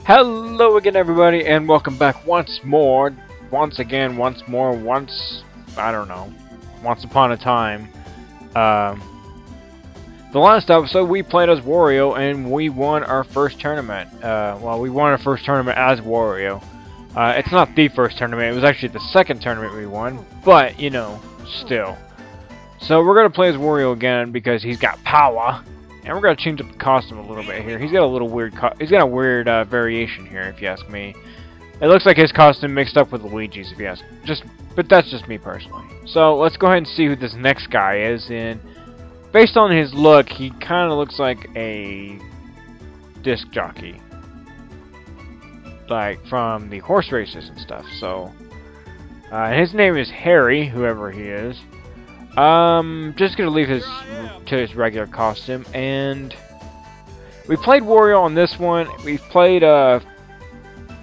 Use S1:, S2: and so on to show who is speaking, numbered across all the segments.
S1: Hello again, everybody, and welcome back once upon a time. The last episode we played as Wario and we won our first tournament. Well, we won our first tournament as Wario. It's not the first tournament, it was actually the second tournament we won, but, you know, still. So we're going to play as Wario again because he's got power. And we're gonna change up the costume a little bit here. He's got a little weird. He's got a weird variation here, if you ask me. It looks like his costume mixed up with Luigi's, if you ask. But that's just me personally. So let's go ahead and see who this next guy is. And based on his look, he kind of looks like a disc jockey, like from the horse races and stuff. So his name is Harry, whoever he is. Just gonna leave his to his regular costume, and we played Wario on this one. We've played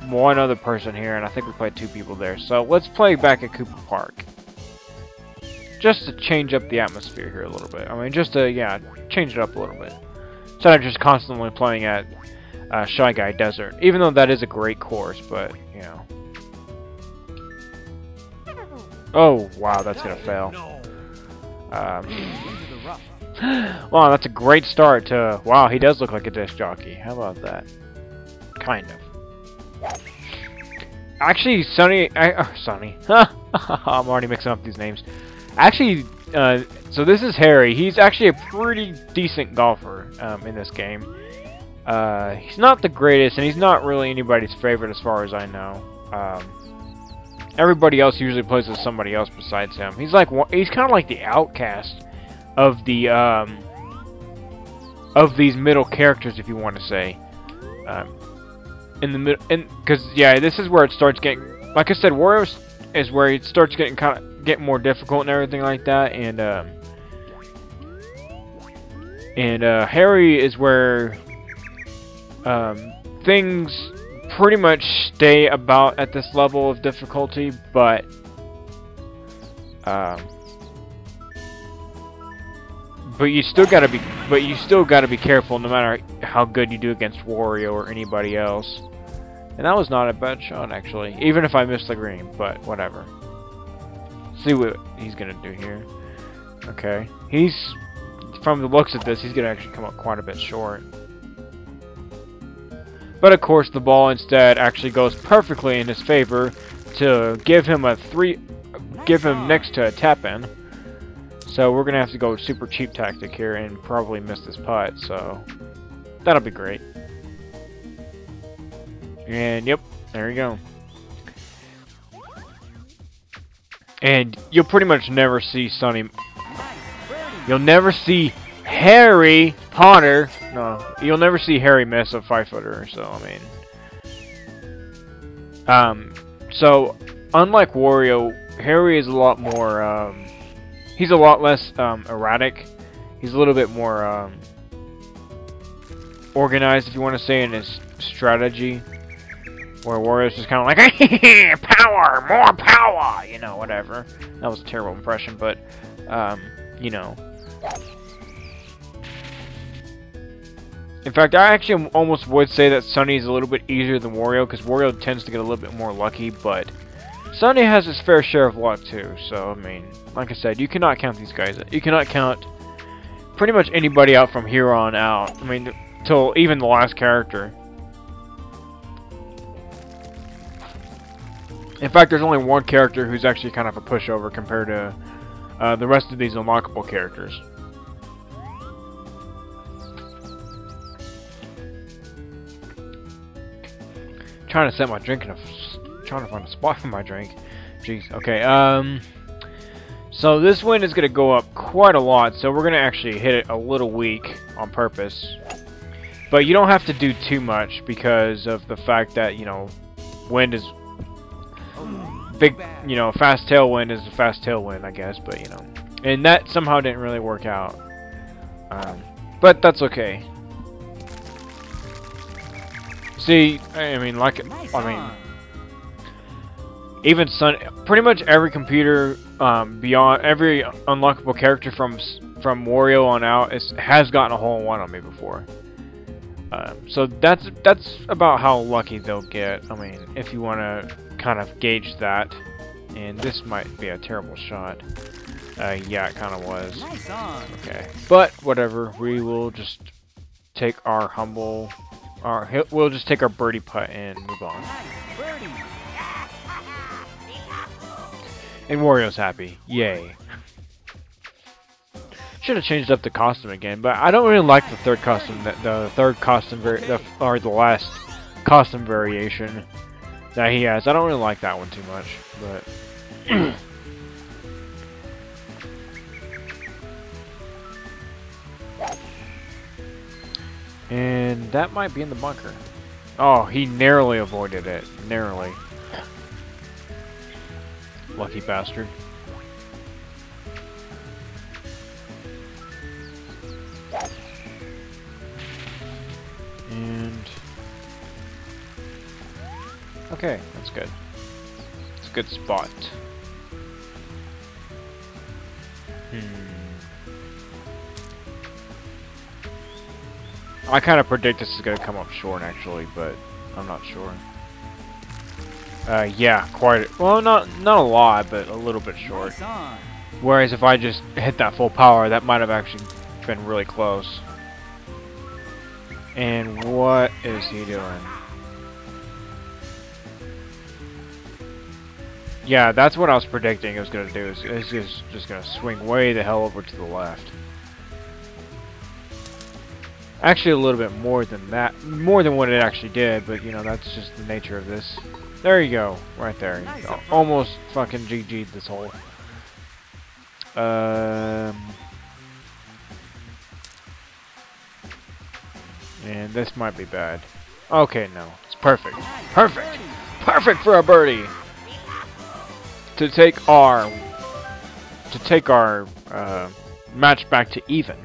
S1: one other person here, and I think we played two people there. So let's play back at Cooper Park, just to change up the atmosphere here a little bit. I mean, just to change it up a little bit, instead of just constantly playing at Shy Guy Desert. Even though that is a great course, but you know. Oh wow, that's gonna fail. Wow, that's a great start to... Wow, he does look like a disc jockey. How about that? Kind of. Actually, Sonny... Sonny. I'm already mixing up these names. Actually, so this is Harry. He's actually a pretty decent golfer in this game. He's not the greatest, and he's not really anybody's favorite as far as I know. Everybody else usually plays with somebody else besides him. He's kind of like the outcast of the of these middle characters, if you want to say. In the middle, because this is where it starts getting, like I said, Wario is where it starts getting get more difficult and everything like that, and Harry is where things pretty much stay about at this level of difficulty, but you still gotta be careful no matter how good you do against Wario or anybody else. And that was not a bad shot, actually, even if I missed the green, but whatever. See what he's gonna do here. Okay, from the looks of this, he's gonna actually come up quite a bit short. But of course, the ball instead actually goes perfectly in his favor to give him next to a tap-in. So we're gonna have to go super cheap tactic here and probably miss this putt. So that'll be great. And yep, there you go. And you'll pretty much never see Sonny. You'll never see Harry Potter. No, you'll never see Harry miss a 5-footer. So I mean, so unlike Wario, Harry is a lot more. He's a lot less erratic. He's a little bit more organized, if you want to say, in his strategy. Where Wario's just kind of like, power, more power, you know, whatever. That was a terrible impression, but you know. In fact, I actually almost would say that Sonny is a little bit easier than Wario, because Wario tends to get a little bit more lucky, but Sonny has his fair share of luck too, so, I mean, like I said, you cannot count these guys. You cannot count pretty much anybody out from here on out. I mean, till even the last character. In fact, there's only one character who's actually kind of a pushover compared to the rest of these unlockable characters. Trying to set my drink trying to find a spot for my drink. Jeez. Okay. So this wind is gonna go up quite a lot, so we're gonna actually hit it a little weak on purpose. But you don't have to do too much because of the fact that, you know, wind is big. You know, fast tailwind is a fast tailwind, I guess. But you know, and that somehow didn't really work out. But that's okay. See, I mean, even pretty much every computer beyond every unlockable character from Wario on out has gotten a hole-in-one on me before. So that's about how lucky they'll get. I mean, if you want to kind of gauge that. And this might be a terrible shot. Yeah, it kind of was.
S2: Nice on.
S1: Okay, but whatever. We will just take our we'll just take our birdie putt and move on.
S2: Nice birdie.
S1: And Wario's happy. Yay. Should have changed up the costume again, but I don't really like the third costume. Or the last costume variation that he has. I don't really like that one too much, but. And that might be in the bunker. Oh, he narrowly avoided it. Narrowly. Lucky bastard. And... okay, that's good. It's a good spot. I kind of predict this is going to come up short, actually, but I'm not sure. Yeah, well, not a lot, but a little bit short. Whereas if I just hit that full power, that might have actually been really close. And what is he doing? Yeah, that's what I was predicting it was going to do. It's just going to swing way the hell over to the left. Actually, a little bit more than that. More than what it actually did, but, you know, that's just the nature of this. There you go. Right there.
S2: Nice.
S1: Almost fucking GG'd this hole. And this might be bad. Okay, no. It's perfect. Perfect! Perfect for a birdie! To take our match back to even.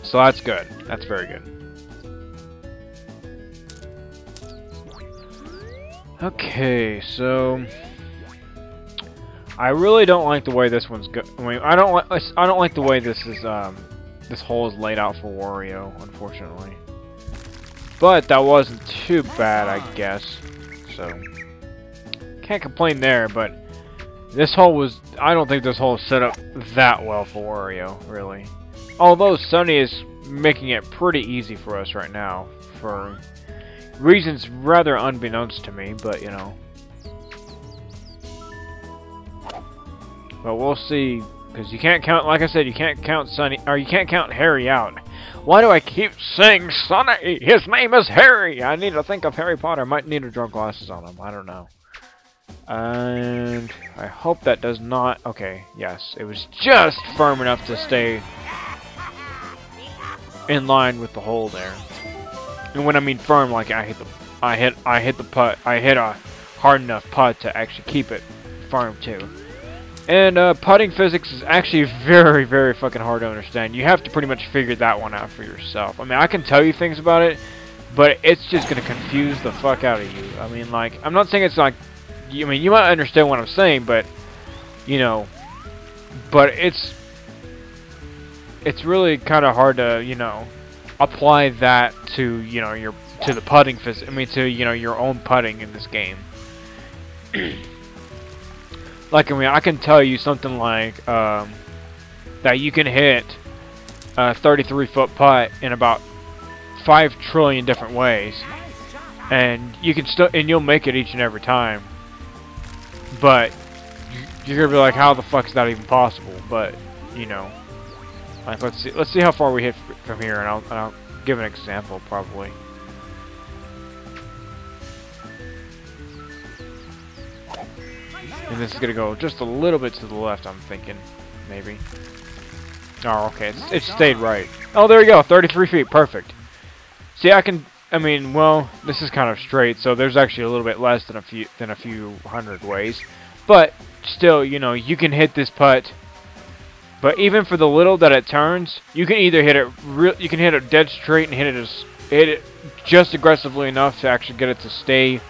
S1: So that's good. That's very good. Okay, so I really don't like the way this one's I mean, I don't like the way this is this hole is laid out for Wario, unfortunately. But that wasn't too bad, I guess. So can't complain there, but this hole was I don't think this hole is set up that well for Wario, really. Although Sonny is making it pretty easy for us right now, for reasons rather unbeknownst to me, but you know. But we'll see, because you can't count, like I said, you can't count Sonny, or you can't count Harry out. Why do I keep saying Sonny? His name is Harry! I need to think of Harry Potter. Might need to draw glasses on him, I don't know. And I hope that does not, okay, yes, it was just firm enough to stay in line with the hole there. And when I mean firm, like I hit the putt. I hit a hard enough putt to actually keep it firm too. And putting physics is actually very, very fucking hard to understand. You have to pretty much figure that one out for yourself. I mean, I can tell you things about it, but it's just gonna confuse the fuck out of you. I mean, like, I'm not saying it's like, I mean, you might understand what I'm saying, but you know, but it's really kind of hard to, you know, apply that to, you know, to the putting physics. I mean, to, you know, your own putting in this game. Like, I mean, I can tell you something like that you can hit a 33-foot putt in about 5 trillion different ways, and you can and you'll make it each and every time. But you're gonna be like, how the fuck is that even possible? But you know. Like, let's see how far we hit from here, and I'll give an example probably. And this is gonna go just a little bit to the left, I'm thinking, maybe. Oh, okay, it stayed right. Oh, there you go, 33 feet, perfect. See, I mean, well, this is kind of straight, so there's actually a little bit less than a few hundred ways, but still, you know, you can hit this putt. But even for the little that it turns, you can either hit it dead straight and hit it just aggressively enough to actually get it to stay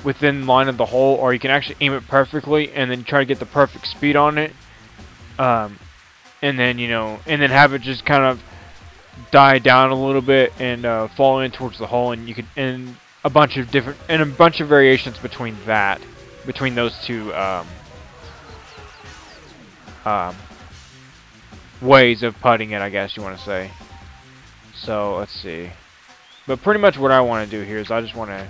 S1: within line of the hole, or you can actually aim it perfectly and then try to get the perfect speed on it. and then, you know, and then have it just kind of die down a little bit and fall in towards the hole, and you could, and a bunch of different, and a bunch of variations between that, between those two ways of putting it, I guess you want to say. So let's see. But pretty much what I want to do here is I just want to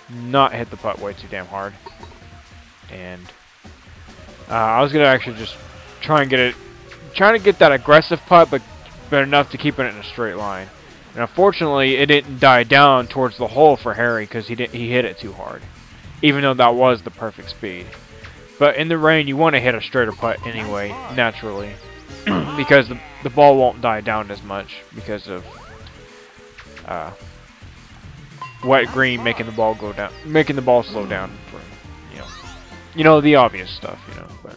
S1: not hit the putt way too damn hard. And I was gonna actually just try and get it, trying to get that aggressive putt, but enough to keep it in a straight line. And unfortunately, it didn't die down towards the hole for Harry because he hit it too hard, even though that was the perfect speed. But in the rain, you want to hit a straighter putt anyway, naturally, because the ball won't die down as much because of wet green making the ball go down, making the ball slow down for, you know the obvious stuff, you know. But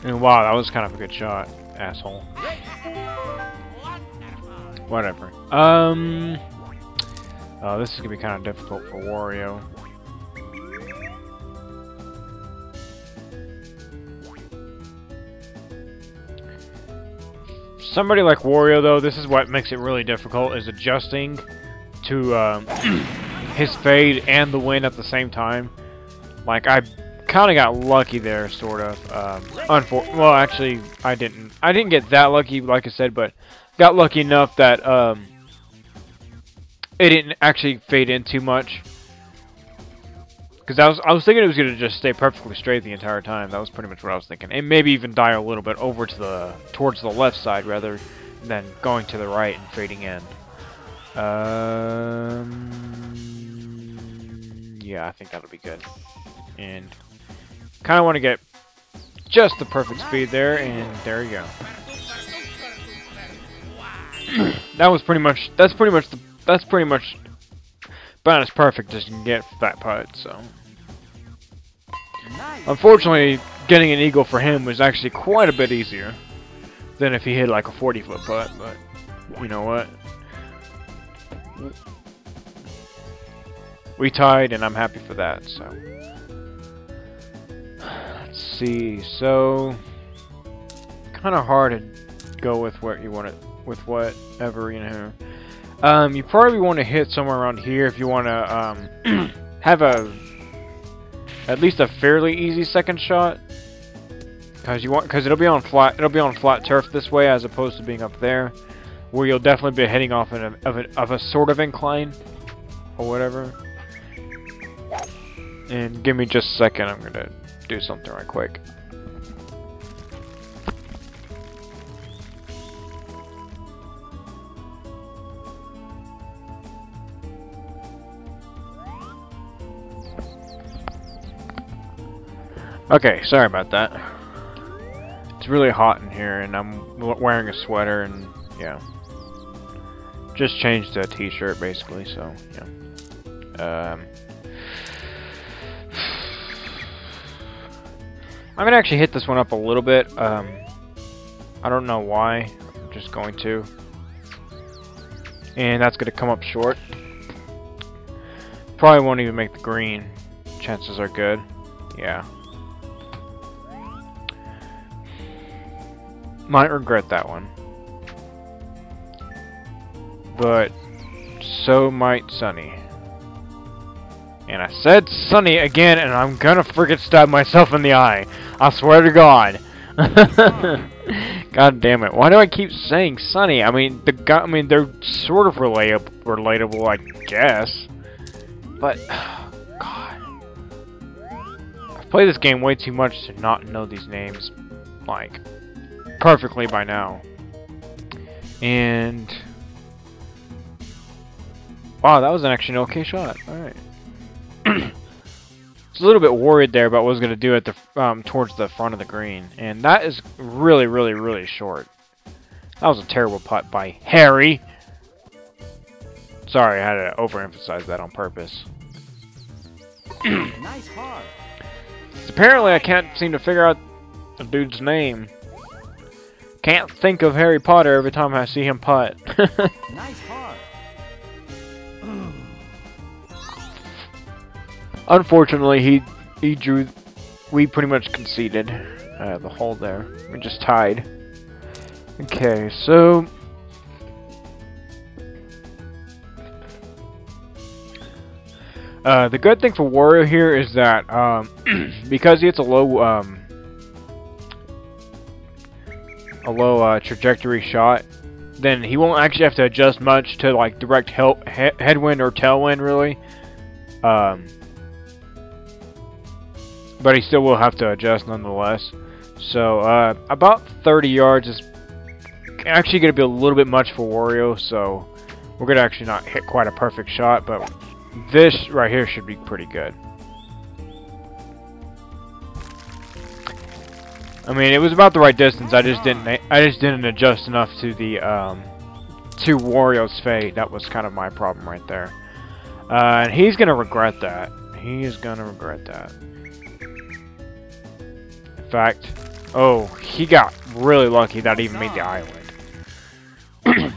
S1: and wow, that was kind of a good shot, asshole. Whatever. This is gonna be kind of difficult for Wario. Somebody like Wario, though, this is what makes it really difficult, is adjusting to his fade and the wind at the same time. Like, I kind of got lucky there, sort of. Well, actually, I didn't get that lucky, like I said, but got lucky enough that it didn't actually fade in too much. Because I was thinking it was gonna just stay perfectly straight the entire time. That was pretty much what I was thinking, and maybe even die a little bit over to towards the left side rather than going to the right and fading in. Yeah, I think that'll be good. And kind of want to get just the perfect speed there, and there you go. That's pretty much about as perfect as you can get for that putt. So, unfortunately, getting an eagle for him was actually quite a bit easier than if he hit like a 40-foot putt. But you know what? We tied, and I'm happy for that. So, let's see. So, kind of hard to go with what you want to, with whatever, you know. You probably want to hit somewhere around here if you want to have at least a fairly easy second shot, because it'll be on flat turf this way as opposed to being up there, where you'll definitely be hitting off of a sort of incline or whatever. And give me just a second, I'm gonna do something right quick. Okay, sorry about that. It's really hot in here, and I'm wearing a sweater, and yeah. Just changed to a t-shirt, basically, so, yeah. I'm gonna actually hit this one up a little bit. I don't know why. I'm just going to. And that's gonna come up short. Probably won't even make the green. Chances are good. Yeah. Might regret that one. But so might Sonny. And I said Sonny again, and I'm gonna freaking stab myself in the eye. I swear to God. God damn it! Why do I keep saying Sonny? I mean, they're sort of relatable, I guess. But God, I've played this game way too much to not know these names. Like, perfectly by now. And wow, that was an actually an okay shot. All right. A little bit worried there about what I was going to do at the towards the front of the green, and that is really, really, really short. That was a terrible putt by Harry. Sorry, I had to overemphasize that on purpose.
S2: Nice par.
S1: Apparently, I can't seem to figure out the dude's name. Can't think of Harry Potter every time I see him putt.
S2: Nice par.
S1: Unfortunately, he drew. We pretty much conceded the hole there. We just tied. Okay, so the good thing for Wario here is that because he hits a low trajectory shot, then he won't actually have to adjust much to like direct headwind or tailwind really. But he still will have to adjust nonetheless. So about 30 yards is actually going to be a little bit much for Wario, so we're going to actually not hit quite a perfect shot, but this right here should be pretty good. I mean, it was about the right distance. I just didn't adjust enough to the to Wario's fade. That was kind of my problem right there. And he's going to regret that. He is going to regret that. In fact, oh, he got really lucky that he even made the island.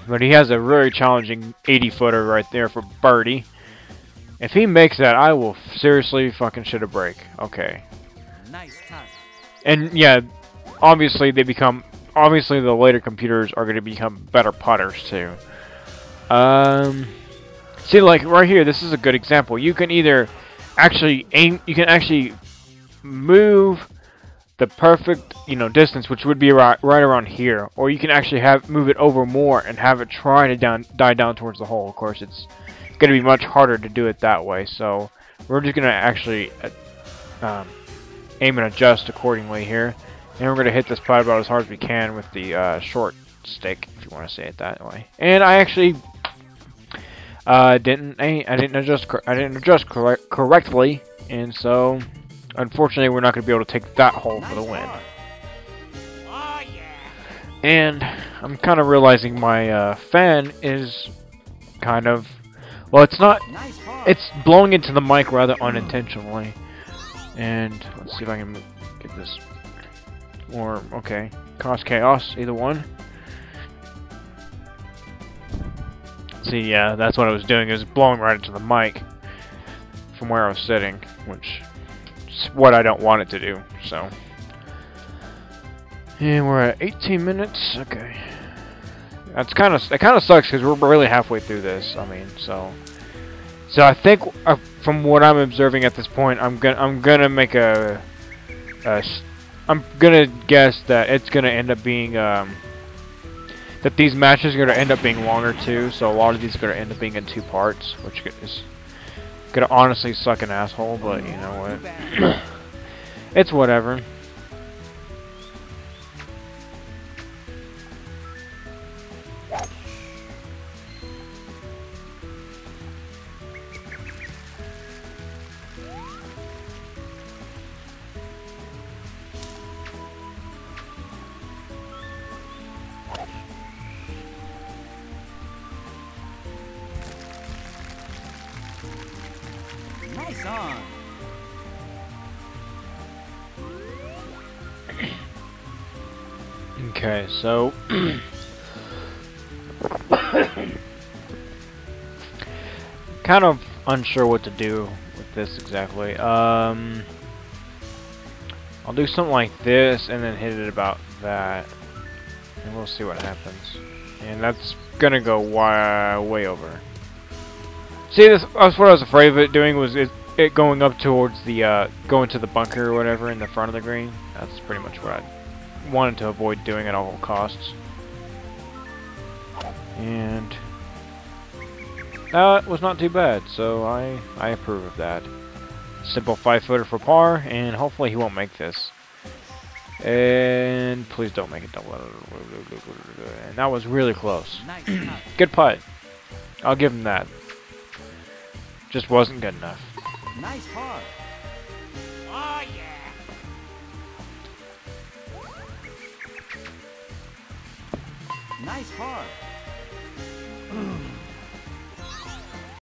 S1: But he has a really challenging 80-footer right there for birdie. If he makes that, I will seriously fucking shit a break. Okay.
S2: Nice touch.
S1: And yeah, obviously the later computers are going to become better putters too. See, like right here, this is a good example. You can either actually move the perfect, distance, which would be right around here, or you can actually move it over more and have it try to die down towards the hole. Of course, it's going to be much harder to do it that way, so we're just going to actually aim and adjust accordingly here, and we're going to hit this putt about as hard as we can with the short stick, if you want to say it that way. And I actually didn't adjust correctly, and so unfortunately, we're not going to be able to take that hole for the win.
S2: Oh, yeah.
S1: And I'm kind of realizing my fan is kind of, well, it's not, it's blowing into the mic rather unintentionally. And let's see if I can get this, or, okay, cause chaos, either one. See, yeah, that's what I was doing, is blowing right into the mic from where I was sitting, which what I don't want it to do, so. And we're at 18 minutes. Okay, it kind of sucks because we're barely halfway through this. I mean, so I think from what I'm observing at this point, I'm gonna make I'm gonna guess that it's gonna end up being that these matches are gonna end up being longer too. So a lot of these are gonna end up being in 2 parts, which is gonna honestly suck an asshole, but you know what? It's whatever.
S2: Nice on.
S1: Okay, so kind of unsure what to do with this exactly. I'll do something like this and then hit it about that, and we'll see what happens. And that's gonna go way over. See, that's what I was afraid of it doing, was it going up towards the going to the bunker or whatever in the front of the green. That's pretty much what I wanted to avoid doing at all costs. And that was not too bad, so I approve of that. Simple 5-footer for par, and hopefully he won't make this. And please don't make it double. And that was really close.
S2: Nice putt.
S1: Good putt. I'll give him that. Just wasn't good enough.
S2: Nice par. Oh yeah. Nice par.